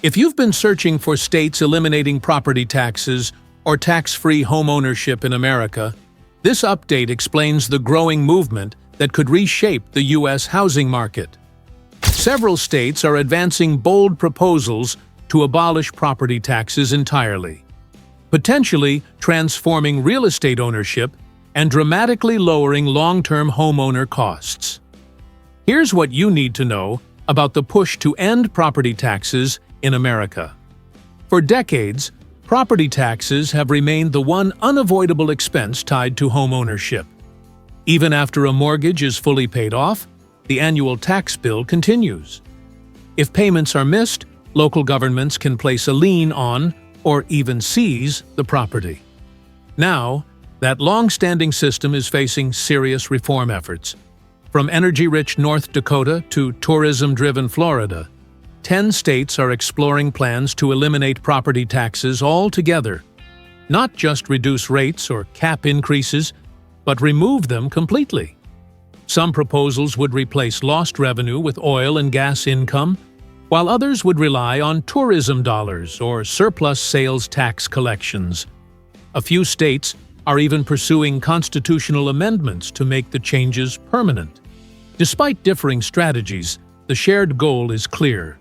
If you've been searching for states eliminating property taxes or tax-free homeownership in America, this update explains the growing movement that could reshape the U.S. housing market. Several states are advancing bold proposals to abolish property taxes entirely, potentially transforming real estate ownership and dramatically lowering long-term homeowner costs. Here's what you need to know about the push to end property taxes in America. For decades, property taxes have remained the one unavoidable expense tied to homeownership. Even after a mortgage is fully paid off, the annual tax bill continues. If payments are missed, local governments can place a lien on or even seize the property. Now, that long-standing system is facing serious reform efforts. From energy-rich North Dakota to tourism-driven Florida, 10 states are exploring plans to eliminate property taxes altogether, not just reduce rates or cap increases, but remove them completely. Some proposals would replace lost revenue with oil and gas income, while others would rely on tourism dollars or surplus sales tax collections. A few states are even pursuing constitutional amendments to make the changes permanent. Despite differing strategies, the shared goal is clear: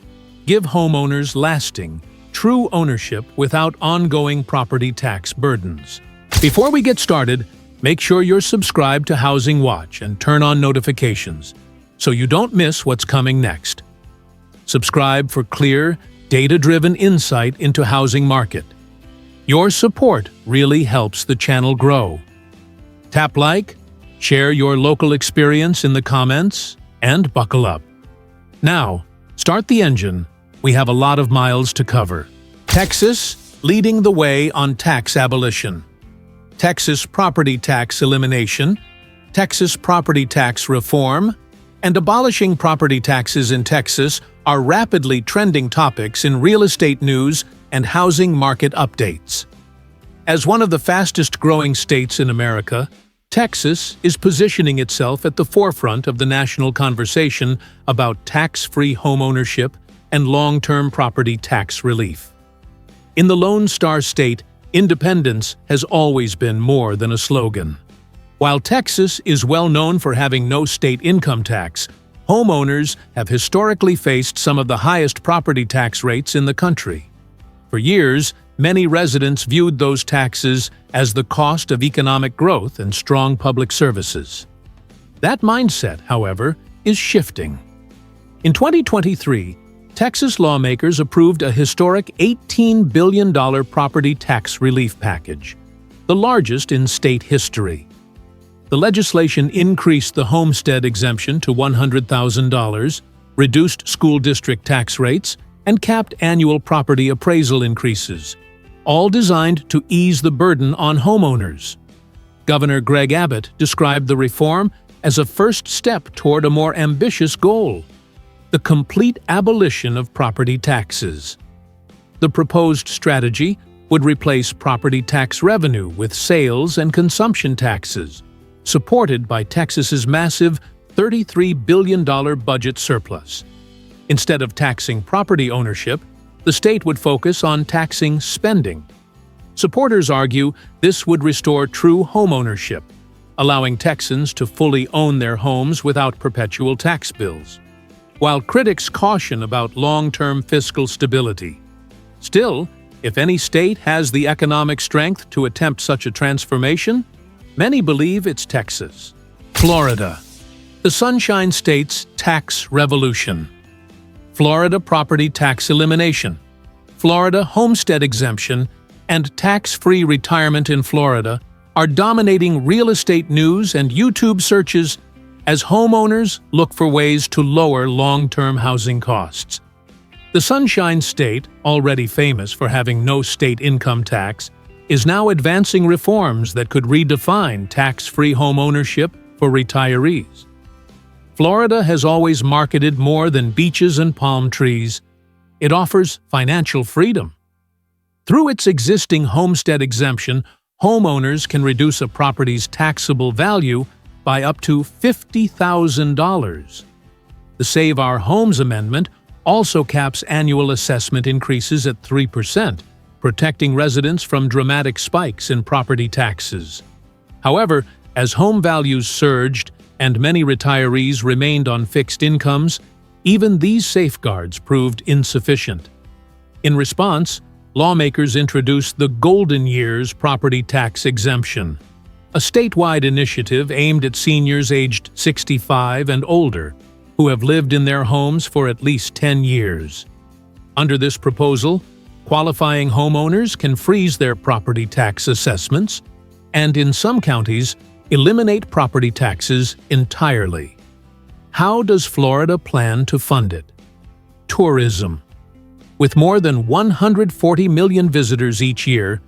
give homeowners lasting, true ownership without ongoing property tax burdens. Before we get started, make sure you're subscribed to Housing Watch and turn on notifications so you don't miss what's coming next. Subscribe for clear, data-driven insight into housing market. Your support really helps the channel grow. Tap like, share your local experience in the comments, and buckle up. Now, start the engine. We have a lot of miles to cover. Texas leading the way on tax abolition. Texas property tax elimination, Texas property tax reform, and abolishing property taxes in Texas are rapidly trending topics in real estate news and housing market updates. As one of the fastest-growing states in America, Texas is positioning itself at the forefront of the national conversation about tax-free homeownership and long-term property tax relief. In the Lone Star State, independence has always been more than a slogan. While Texas is well known for having no state income tax, homeowners have historically faced some of the highest property tax rates in the country. For years, many residents viewed those taxes as the cost of economic growth and strong public services. That mindset, however, is shifting. In 2023, Texas lawmakers approved a historic $18 billion property tax relief package, the largest in state history. The legislation increased the homestead exemption to $100,000, reduced school district tax rates, and capped annual property appraisal increases, all designed to ease the burden on homeowners. Governor Greg Abbott described the reform as a first step toward a more ambitious goal: the complete abolition of property taxes. The proposed strategy would replace property tax revenue with sales and consumption taxes, supported by Texas's massive $33 billion budget surplus. Instead of taxing property ownership, the state would focus on taxing spending. Supporters argue this would restore true homeownership, allowing Texans to fully own their homes without perpetual tax bills, while critics caution about long-term fiscal stability. Still, if any state has the economic strength to attempt such a transformation, many believe it's Texas. Florida, the Sunshine State's tax revolution. Florida property tax elimination, Florida homestead exemption, and tax-free retirement in Florida are dominating real estate news and YouTube searches as homeowners look for ways to lower long-term housing costs. The Sunshine State, already famous for having no state income tax, is now advancing reforms that could redefine tax-free homeownership for retirees. Florida has always marketed more than beaches and palm trees. It offers financial freedom. Through its existing homestead exemption, homeowners can reduce a property's taxable value by up to $50,000. The Save Our Homes Amendment also caps annual assessment increases at 3%, protecting residents from dramatic spikes in property taxes. However, as home values surged and many retirees remained on fixed incomes, even these safeguards proved insufficient. In response, lawmakers introduced the Golden Years property tax exemption, a statewide initiative aimed at seniors aged 65 and older who have lived in their homes for at least 10 years. Under this proposal, qualifying homeowners can freeze their property tax assessments and, in some counties, eliminate property taxes entirely. How does Florida plan to fund it? Tourism. With more than 140 million visitors each year,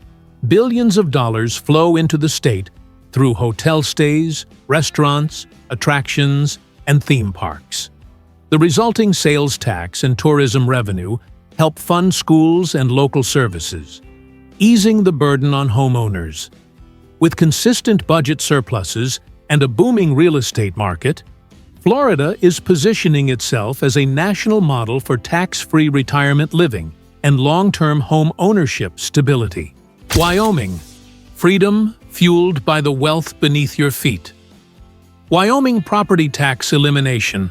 billions of dollars flow into the state through hotel stays, restaurants, attractions, and theme parks. The resulting sales tax and tourism revenue help fund schools and local services, easing the burden on homeowners. With consistent budget surpluses and a booming real estate market, Florida is positioning itself as a national model for tax-free retirement living and long-term home ownership stability. Wyoming. Freedom fueled by the wealth beneath your feet. Wyoming property tax elimination.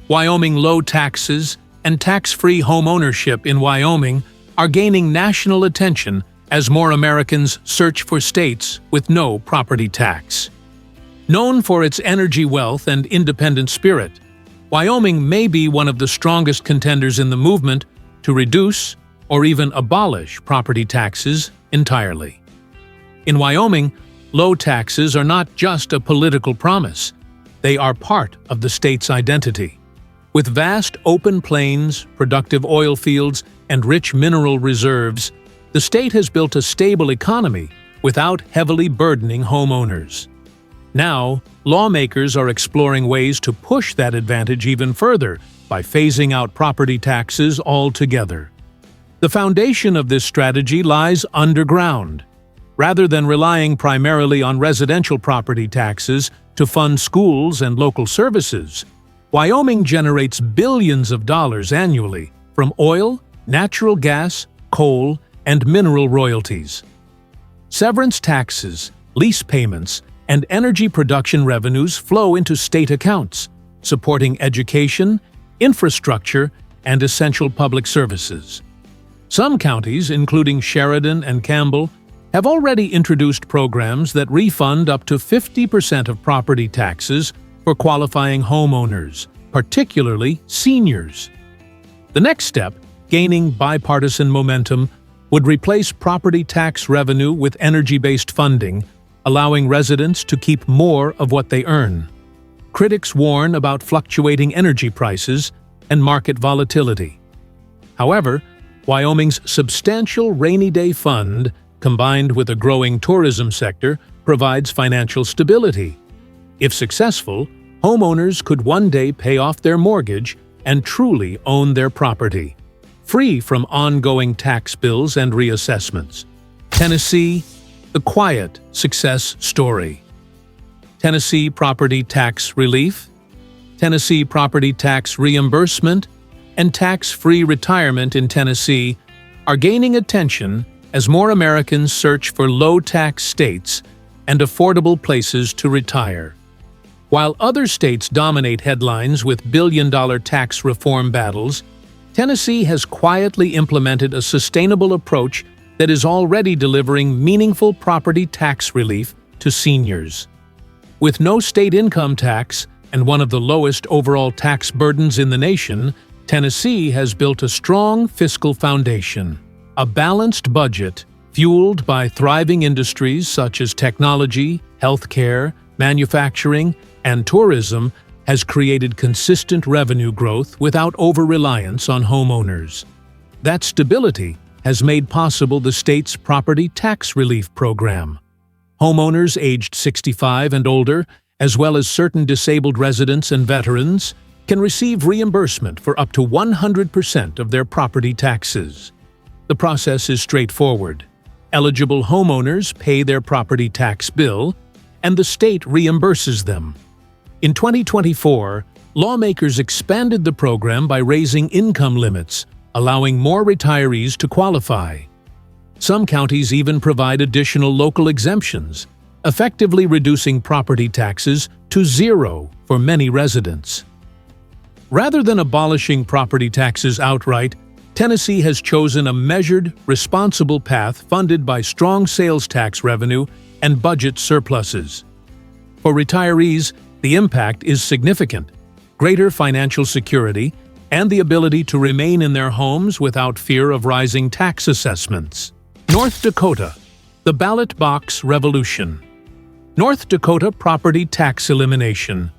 Wyoming low taxes and tax-free home ownership in Wyoming are gaining national attention as more Americans search for states with no property tax. Known for its energy wealth and independent spirit, Wyoming may be one of the strongest contenders in the movement to reduce or even abolish property taxes entirely. In Wyoming, low taxes are not just a political promise. They are part of the state's identity. With vast open plains, productive oil fields, and rich mineral reserves, the state has built a stable economy without heavily burdening homeowners. Now, lawmakers are exploring ways to push that advantage even further by phasing out property taxes altogether. The foundation of this strategy lies underground. Rather than relying primarily on residential property taxes to fund schools and local services, Wyoming generates billions of dollars annually from oil, natural gas, coal, and mineral royalties. Severance taxes, lease payments, and energy production revenues flow into state accounts, supporting education, infrastructure, and essential public services. Some counties, including Sheridan and Campbell, have already introduced programs that refund up to 50% of property taxes for qualifying homeowners, particularly seniors. The next step, gaining bipartisan momentum, would replace property tax revenue with energy-based funding, allowing residents to keep more of what they earn. Critics warn about fluctuating energy prices and market volatility. However, Wyoming's substantial rainy day fund, combined with a growing tourism sector, provides financial stability. If successful, homeowners could one day pay off their mortgage and truly own their property, free from ongoing tax bills and reassessments. Tennessee, the quiet success story. Tennessee property tax relief, Tennessee property tax reimbursement, and tax-free retirement in Tennessee are gaining attention as more Americans search for low-tax states and affordable places to retire. While other states dominate headlines with billion-dollar tax reform battles, Tennessee has quietly implemented a sustainable approach that is already delivering meaningful property tax relief to seniors. With no state income tax and one of the lowest overall tax burdens in the nation, Tennessee has built a strong fiscal foundation. A balanced budget, fueled by thriving industries such as technology, healthcare, manufacturing, and tourism, has created consistent revenue growth without over-reliance on homeowners. That stability has made possible the state's property tax relief program. Homeowners aged 65 and older, as well as certain disabled residents and veterans, can receive reimbursement for up to 100% of their property taxes. The process is straightforward. Eligible homeowners pay their property tax bill, and the state reimburses them. In 2024, lawmakers expanded the program by raising income limits, allowing more retirees to qualify. Some counties even provide additional local exemptions, effectively reducing property taxes to zero for many residents. Rather than abolishing property taxes outright, Tennessee has chosen a measured, responsible path funded by strong sales tax revenue and budget surpluses. For retirees, the impact is significant: greater financial security and the ability to remain in their homes without fear of rising tax assessments. North Dakota, the ballot box revolution. North Dakota property tax elimination,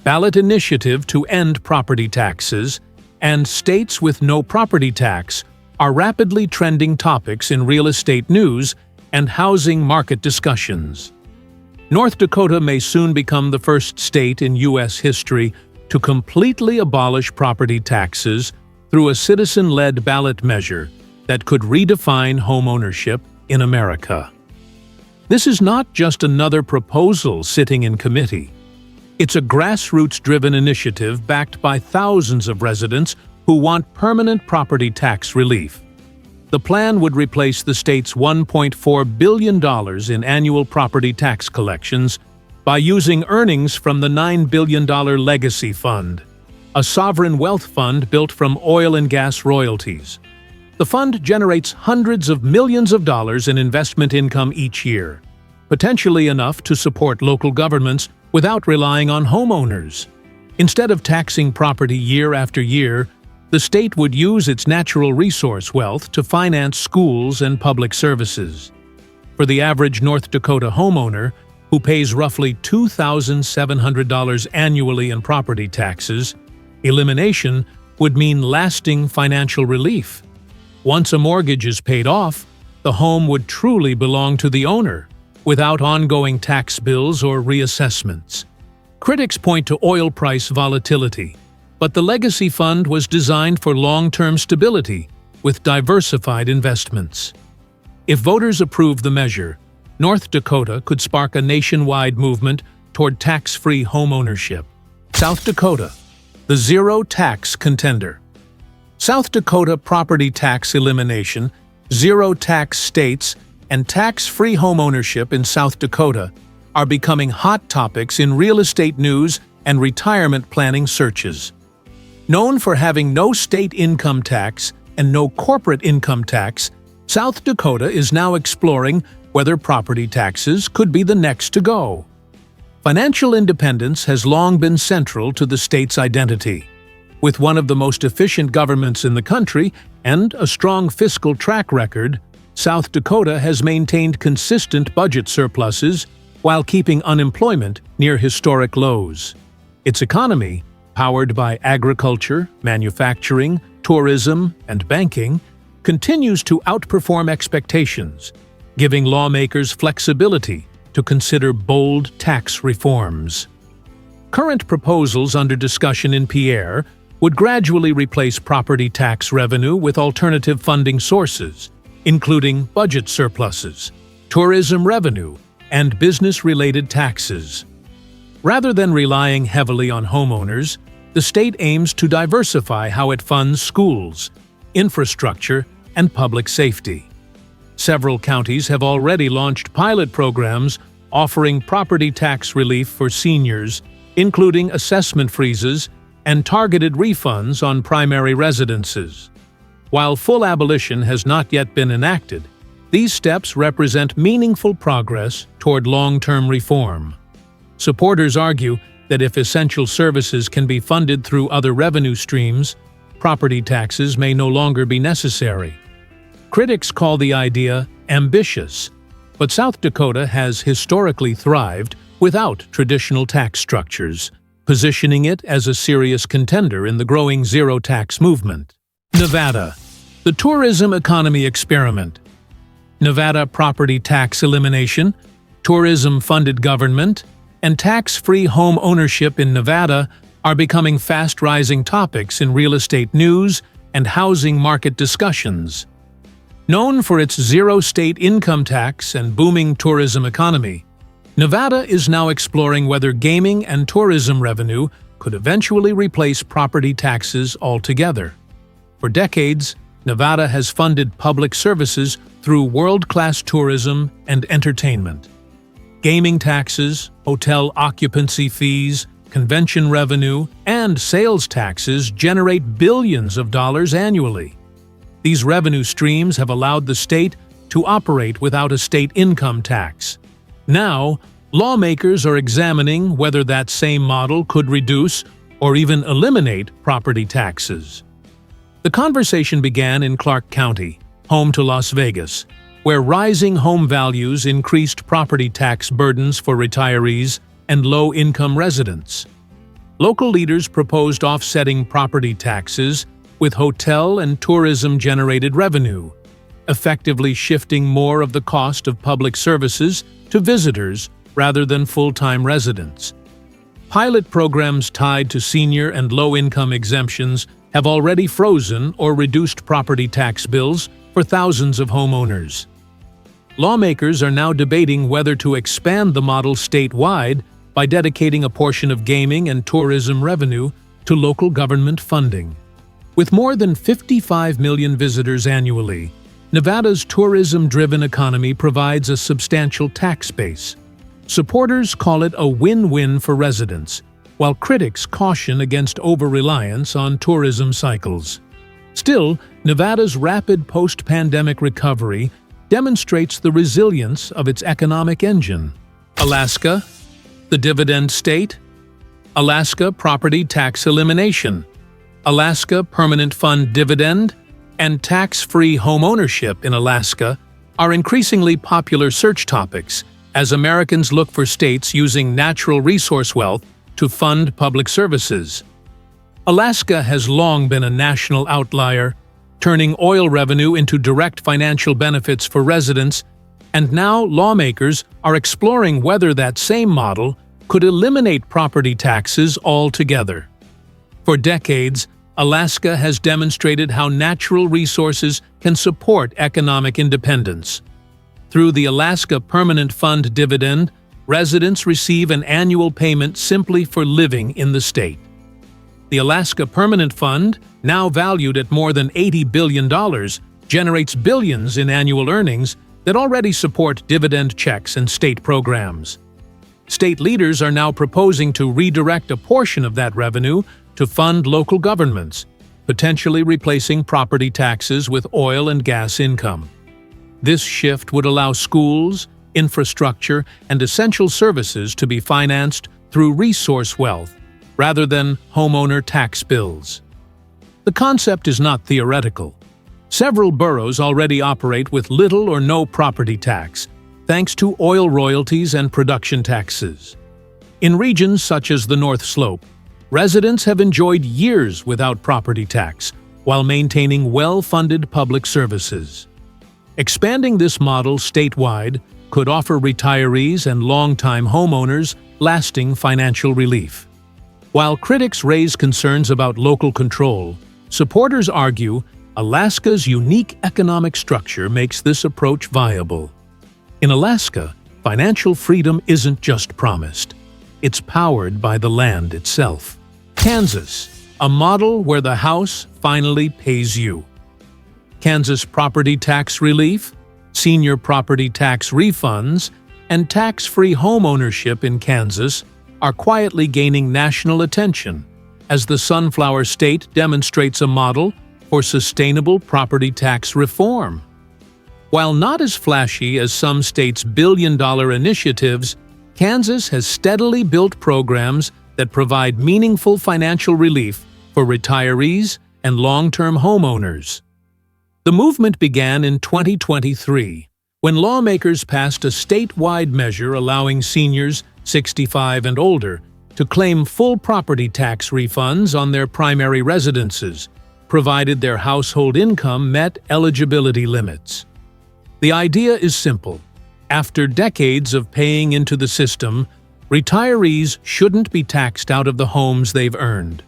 ballot initiative to end property taxes, and states with no property tax are rapidly trending topics in real estate news and housing market discussions. North Dakota may soon become the first state in U.S. history to completely abolish property taxes through a citizen-led ballot measure that could redefine homeownership in America. This is not just another proposal sitting in committee. It's a grassroots-driven initiative backed by thousands of residents who want permanent property tax relief. The plan would replace the state's $1.4 billion in annual property tax collections by using earnings from the $9 billion Legacy Fund, a sovereign wealth fund built from oil and gas royalties. The fund generates hundreds of millions of dollars in investment income each year, potentially enough to support local governments without relying on homeowners. Instead of taxing property year after year, the state would use its natural resource wealth to finance schools and public services. For the average North Dakota homeowner, who pays roughly $2,700 annually in property taxes, elimination would mean lasting financial relief. Once a mortgage is paid off, the home would truly belong to the owner, without ongoing tax bills or reassessments. Critics point to oil price volatility, but the Legacy Fund was designed for long-term stability with diversified investments. If voters approve the measure, North Dakota could spark a nationwide movement toward tax-free homeownership. South Dakota, the zero-tax contender. South Dakota property tax elimination, zero-tax states, and tax-free homeownership in South Dakota are becoming hot topics in real estate news and retirement planning searches. Known for having no state income tax and no corporate income tax, South Dakota is now exploring whether property taxes could be the next to go. Financial independence has long been central to the state's identity. With one of the most efficient governments in the country and a strong fiscal track record, South Dakota has maintained consistent budget surpluses while keeping unemployment near historic lows. Its economy, powered by agriculture, manufacturing, tourism, and banking, continues to outperform expectations, giving lawmakers flexibility to consider bold tax reforms. Current proposals under discussion in Pierre would gradually replace property tax revenue with alternative funding sources, including budget surpluses, tourism revenue, and business-related taxes. Rather than relying heavily on homeowners, the state aims to diversify how it funds schools, infrastructure, and public safety. Several counties have already launched pilot programs offering property tax relief for seniors, including assessment freezes and targeted refunds on primary residences. While full abolition has not yet been enacted, these steps represent meaningful progress toward long-term reform. Supporters argue that if essential services can be funded through other revenue streams, property taxes may no longer be necessary. Critics call the idea ambitious, but South Dakota has historically thrived without traditional tax structures, positioning it as a serious contender in the growing zero-tax movement. Nevada, the tourism economy experiment. Nevada property tax elimination, tourism-funded government, and tax-free home ownership in Nevada are becoming fast-rising topics in real estate news and housing market discussions. Known for its zero-state income tax and booming tourism economy, Nevada is now exploring whether gaming and tourism revenue could eventually replace property taxes altogether. For decades, Nevada has funded public services through world-class tourism and entertainment. Gaming taxes, hotel occupancy fees, convention revenue, and sales taxes generate billions of dollars annually. These revenue streams have allowed the state to operate without a state income tax. Now, lawmakers are examining whether that same model could reduce or even eliminate property taxes. The conversation began in Clark County, home to Las Vegas, where rising home values increased property tax burdens for retirees and low-income residents. Local leaders proposed offsetting property taxes with hotel and tourism-generated revenue, effectively shifting more of the cost of public services to visitors rather than full-time residents. Pilot programs tied to senior and low-income exemptions have already frozen or reduced property tax bills for thousands of homeowners. Lawmakers are now debating whether to expand the model statewide by dedicating a portion of gaming and tourism revenue to local government funding. With more than 55 million visitors annually, Nevada's tourism-driven economy provides a substantial tax base. Supporters call it a win-win for residents, while critics caution against over-reliance on tourism cycles. Still, Nevada's rapid post-pandemic recovery demonstrates the resilience of its economic engine. Alaska, the dividend state. Alaska property tax elimination. Alaska permanent fund dividend and tax-free homeownership in Alaska are increasingly popular search topics as Americans look for states using natural resource wealth to fund public services. Alaska has long been a national outlier, turning oil revenue into direct financial benefits for residents, and now lawmakers are exploring whether that same model could eliminate property taxes altogether. For decades, Alaska has demonstrated how natural resources can support economic independence. Through the Alaska Permanent Fund dividend, residents receive an annual payment simply for living in the state. The Alaska Permanent Fund, now valued at more than $80 billion, generates billions in annual earnings that already support dividend checks and state programs. State leaders are now proposing to redirect a portion of that revenue to fund local governments, potentially replacing property taxes with oil and gas income. This shift would allow schools, infrastructure, and essential services to be financed through resource wealth rather than homeowner tax bills. The concept is not theoretical. Several boroughs already operate with little or no property tax, thanks to oil royalties and production taxes. In regions such as the North Slope, residents have enjoyed years without property tax while maintaining well-funded public services. Expanding this model statewide could offer retirees and long-time homeowners lasting financial relief. While critics raise concerns about local control, supporters argue Alaska's unique economic structure makes this approach viable. In Alaska, financial freedom isn't just promised. It's powered by the land itself. Kansas, a model where the house finally pays you. Kansas property tax relief, senior property tax refunds, and tax-free homeownership in Kansas are quietly gaining national attention as the Sunflower State demonstrates a model for sustainable property tax reform. While not as flashy as some states' billion-dollar initiatives, Kansas has steadily built programs that provide meaningful financial relief for retirees and long-term homeowners. The movement began in 2023, when lawmakers passed a statewide measure allowing seniors 65 and older to claim full property tax refunds on their primary residences, provided their household income met eligibility limits. The idea is simple. After decades of paying into the system, retirees shouldn't be taxed out of the homes they've earned.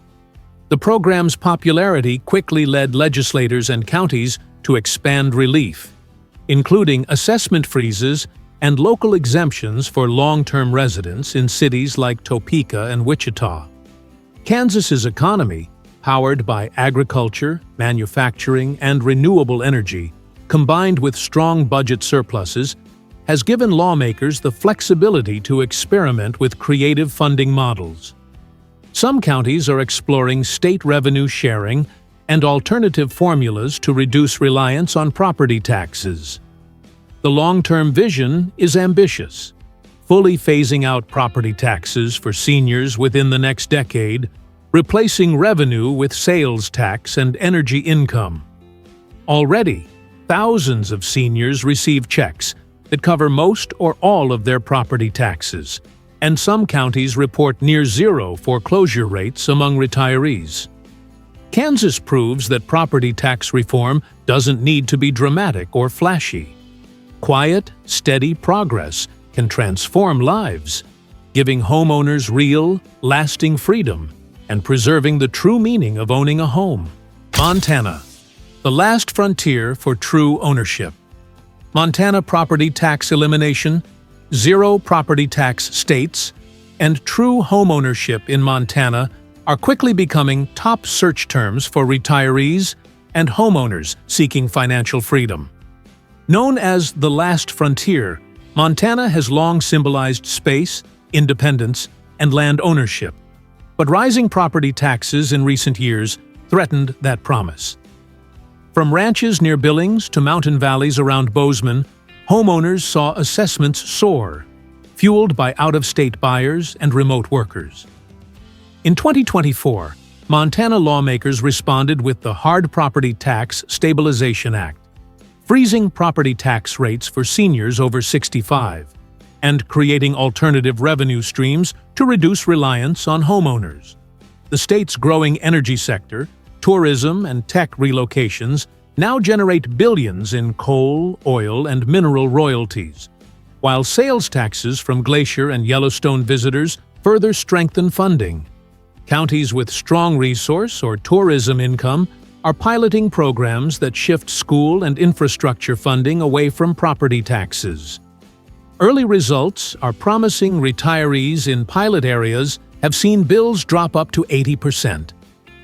The program's popularity quickly led legislators and counties to expand relief, including assessment freezes and local exemptions for long-term residents in cities like Topeka and Wichita. Kansas's economy, powered by agriculture, manufacturing, and renewable energy, combined with strong budget surpluses, has given lawmakers the flexibility to experiment with creative funding models. Some counties are exploring state revenue sharing and alternative formulas to reduce reliance on property taxes. The long-term vision is ambitious, fully phasing out property taxes for seniors within the next decade, replacing revenue with sales tax and energy income. Already, thousands of seniors receive checks that cover most or all of their property taxes, and some counties report near-zero foreclosure rates among retirees. Kansas proves that property tax reform doesn't need to be dramatic or flashy. Quiet, steady progress can transform lives, giving homeowners real, lasting freedom and preserving the true meaning of owning a home. Montana, the last frontier for true ownership. Montana property tax elimination, zero property tax states, and true homeownership in Montana are quickly becoming top search terms for retirees and homeowners seeking financial freedom. Known as the last frontier, Montana has long symbolized space, independence, and land ownership. But rising property taxes in recent years threatened that promise. From ranches near Billings to mountain valleys around Bozeman, homeowners saw assessments soar, fueled by out-of-state buyers and remote workers. In 2024, Montana lawmakers responded with the Hard Property Tax Stabilization Act, freezing property tax rates for seniors over 65, and creating alternative revenue streams to reduce reliance on homeowners. The state's growing energy sector, tourism, and tech relocations now generate billions in coal, oil, and mineral royalties, while sales taxes from Glacier and Yellowstone visitors further strengthen funding. Counties with strong resource or tourism income are piloting programs that shift school and infrastructure funding away from property taxes. Early results are promising. Retirees in pilot areas have seen bills drop up to 80%,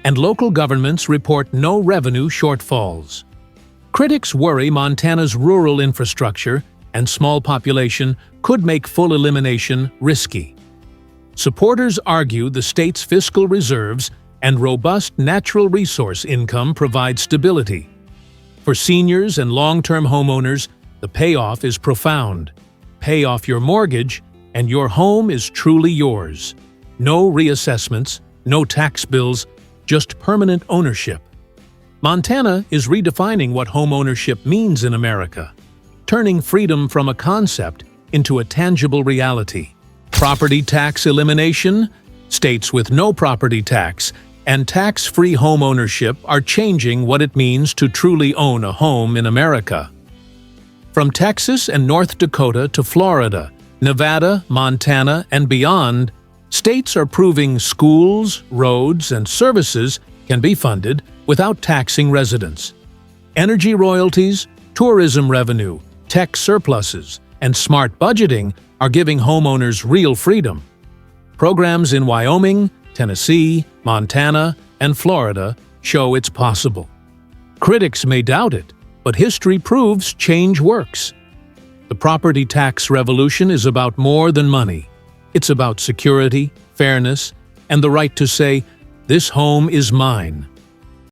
and local governments report no revenue shortfalls. Critics worry Montana's rural infrastructure and small population could make full elimination risky. Supporters argue the state's fiscal reserves and robust natural resource income provide stability. For seniors and long-term homeowners, the payoff is profound. Pay off your mortgage, and your home is truly yours. No reassessments, no tax bills, just permanent ownership. Montana is redefining what homeownership means in America, turning freedom from a concept into a tangible reality. Property tax elimination, states with no property tax, and tax-free homeownership are changing what it means to truly own a home in America. From Texas and North Dakota to Florida, Nevada, Montana, and beyond, states are proving schools, roads, and services can be funded without taxing residents. Energy royalties, tourism revenue, tech surpluses, and smart budgeting are giving homeowners real freedom. Programs in Wyoming, Tennessee, Montana, and Florida show it's possible. Critics may doubt it, but history proves change works. The property tax revolution is about more than money. It's about security, fairness, and the right to say, "This home is mine."